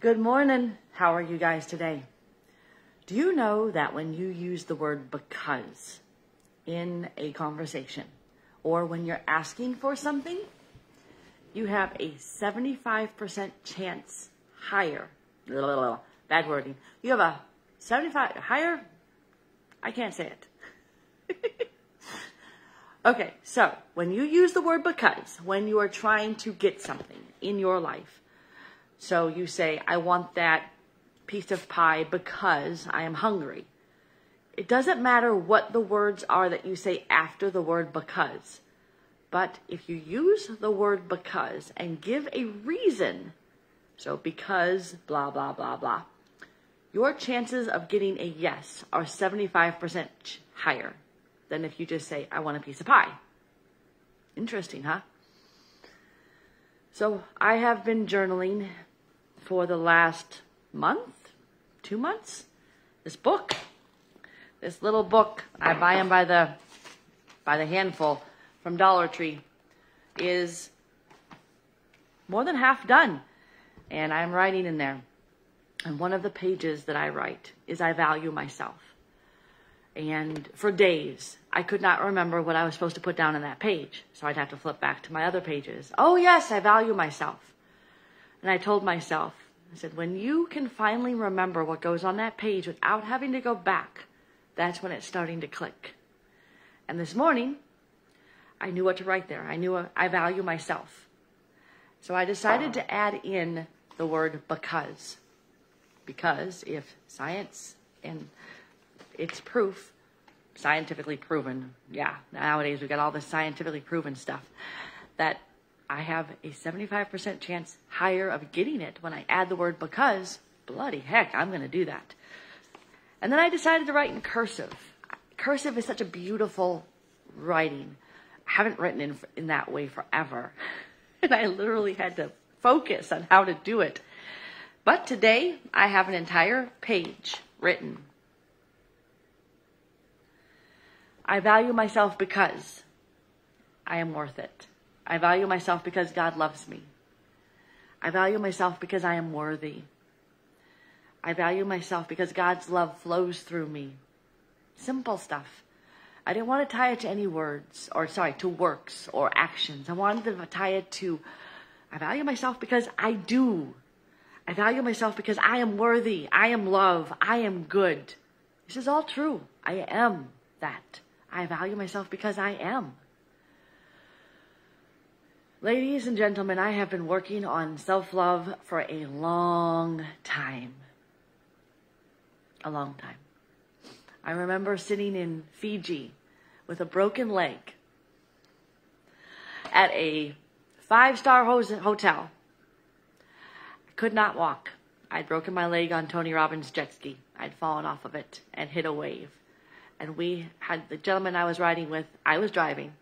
Good morning. How are you guys today? Do you know that when you use the word because in a conversation or when you're asking for something, you have a 75% chance higher. Bad wording. You have a 75 higher. I can't say it. Okay, so when you use the word because, when you are trying to get something in your life, so you say, I want that piece of pie because I am hungry. It doesn't matter what the words are that you say after the word because. But if you use the word because and give a reason, so because blah, blah, blah, blah, your chances of getting a yes are 75% higher than if you just say, I want a piece of pie. Interesting, huh? So I have been journaling for the last month, 2 months. This little book, I buy them by the handful from Dollar Tree, is more than half done. And I'm writing in there. And one of the pages that I write is I value myself. And for days, I could not remember what I was supposed to put down on that page. So I'd have to flip back to my other pages. Oh yes, I value myself. And I told myself, I said, when you can finally remember what goes on that page without having to go back, that's when it's starting to click. And this morning, I knew what to write there. I knew I value myself. So I decided to add in the word because. Because if science and it's proof, scientifically proven, yeah, nowadays we got all this scientifically proven stuff, that I have a 75% chance higher of getting it when I add the word because. Bloody heck, I'm going to do that. And then I decided to write in cursive. Cursive is such a beautiful writing. I haven't written in that way forever. And I literally had to focus on how to do it. But today, I have an entire page written. I value myself because I am worth it. I value myself because God loves me. I value myself because I am worthy. I value myself because God's love flows through me. Simple stuff. I didn't want to tie it to any words, to works or actions. I wanted to tie it to, I value myself because I do. I value myself because I am worthy. I am love. I am good. This is all true. I am that. I value myself because I am. Ladies and gentlemen, I have been working on self-love for a long time. A long time. I remember sitting in Fiji with a broken leg at a 5-star hotel. I could not walk. I'd broken my leg on Tony Robbins' jet ski. I'd fallen off of it and hit a wave. And the gentleman I was riding with, I was driving.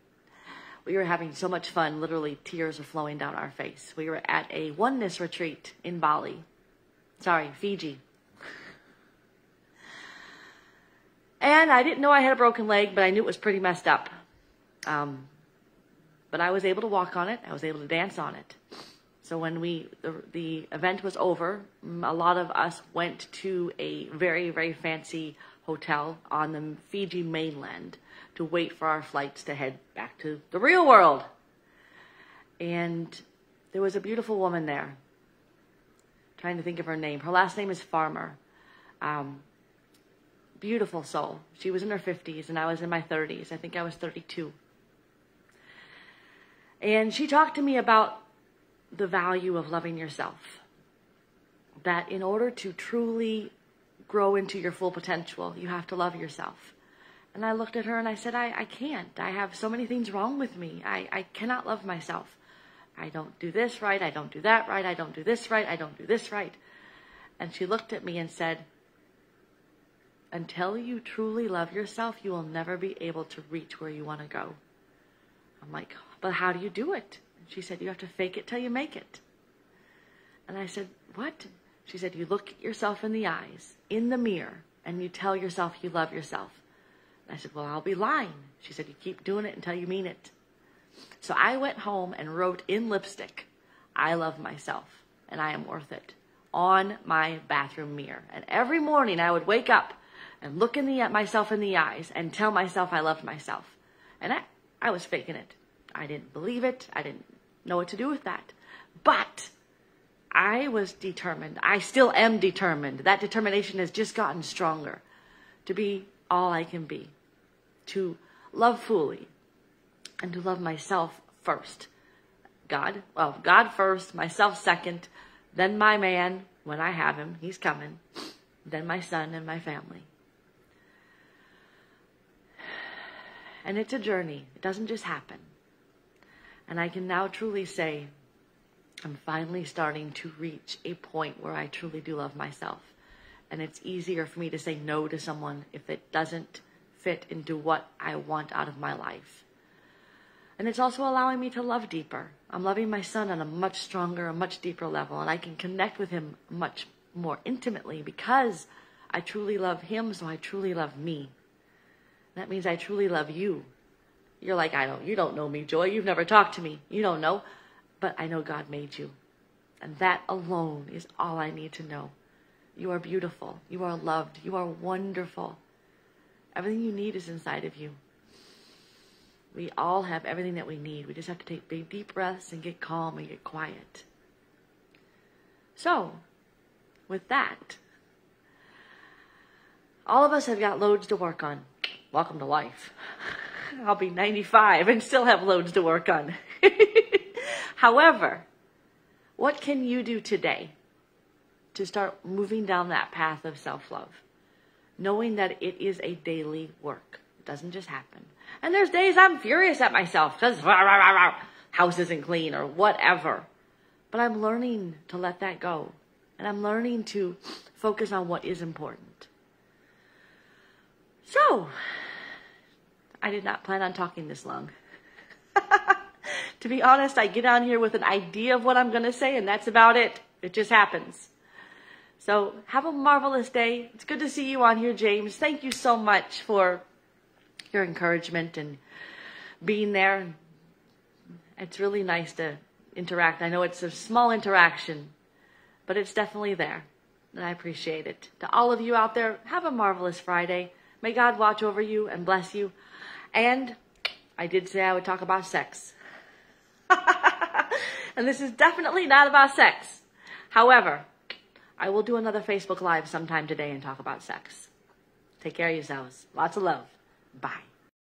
We were having so much fun, literally tears were flowing down our face. We were at a oneness retreat in Fiji. And I didn't know I had a broken leg, but I knew it was pretty messed up. But I was able to walk on it. I was able to dance on it. So when the event was over, a lot of us went to a very, very fancy hotel on the Fiji mainland to wait for our flights to head back to the real world. And there was a beautiful woman there. I'm trying to think of her name. Her last name is Farmer. Beautiful soul. She was in her 50s and I was in my 30s. I think I was 32. And she talked to me about the value of loving yourself. That in order to truly grow into your full potential, you have to love yourself. And I looked at her and I said, I can't. I have so many things wrong with me. I cannot love myself. I don't do this right. I don't do that right. I don't do this right. I don't do this right. And she looked at me and said, until you truly love yourself, you will never be able to reach where you want to go. I'm like, but how do you do it? And she said, you have to fake it till you make it. And I said, what? She said, you look at yourself in the eyes, in the mirror, and you tell yourself you love yourself. And I said, well, I'll be lying. She said, you keep doing it until you mean it. So I went home and wrote in lipstick, I love myself and I am worth it, on my bathroom mirror. And every morning I would wake up and look at myself in the eyes and tell myself I loved myself. And I was faking it. I didn't believe it. I didn't know what to do with that. But I was determined. I still am determined. That determination has just gotten stronger to be all I can be, to love fully, and to love myself first. God first, myself second, then my man, when I have him, he's coming, then my son and my family. And it's a journey. It doesn't just happen. And I can now truly say, I'm finally starting to reach a point where I truly do love myself. And it's easier for me to say no to someone if it doesn't fit into what I want out of my life. And it's also allowing me to love deeper. I'm loving my son on a much stronger, a much deeper level. And I can connect with him much more intimately because I truly love him, so I truly love me. That means I truly love you. You're like, you don't know me, Joy. You've never talked to me. You don't know. But I know God made you. And that alone is all I need to know. You are beautiful. You are loved. You are wonderful. Everything you need is inside of you. We all have everything that we need. We just have to take big, deep breaths and get calm and get quiet. So, with that, all of us have got loads to work on. Welcome to life. I'll be 95 and still have loads to work on. However, what can you do today to start moving down that path of self-love? Knowing that it is a daily work. It doesn't just happen. And there's days I'm furious at myself because house isn't clean or whatever. But I'm learning to let that go. And I'm learning to focus on what is important. So, I did not plan on talking this long. To be honest, I get on here with an idea of what I'm going to say, and that's about it. It just happens. So, have a marvelous day. It's good to see you on here, James. Thank you so much for your encouragement and being there. It's really nice to interact. I know it's a small interaction, but it's definitely there, and I appreciate it. To all of you out there, have a marvelous Friday. May God watch over you and bless you. And I did say I would talk about sex. And this is definitely not about sex. However, I will do another Facebook Live sometime today and talk about sex. Take care of yourselves. Lots of love. Bye.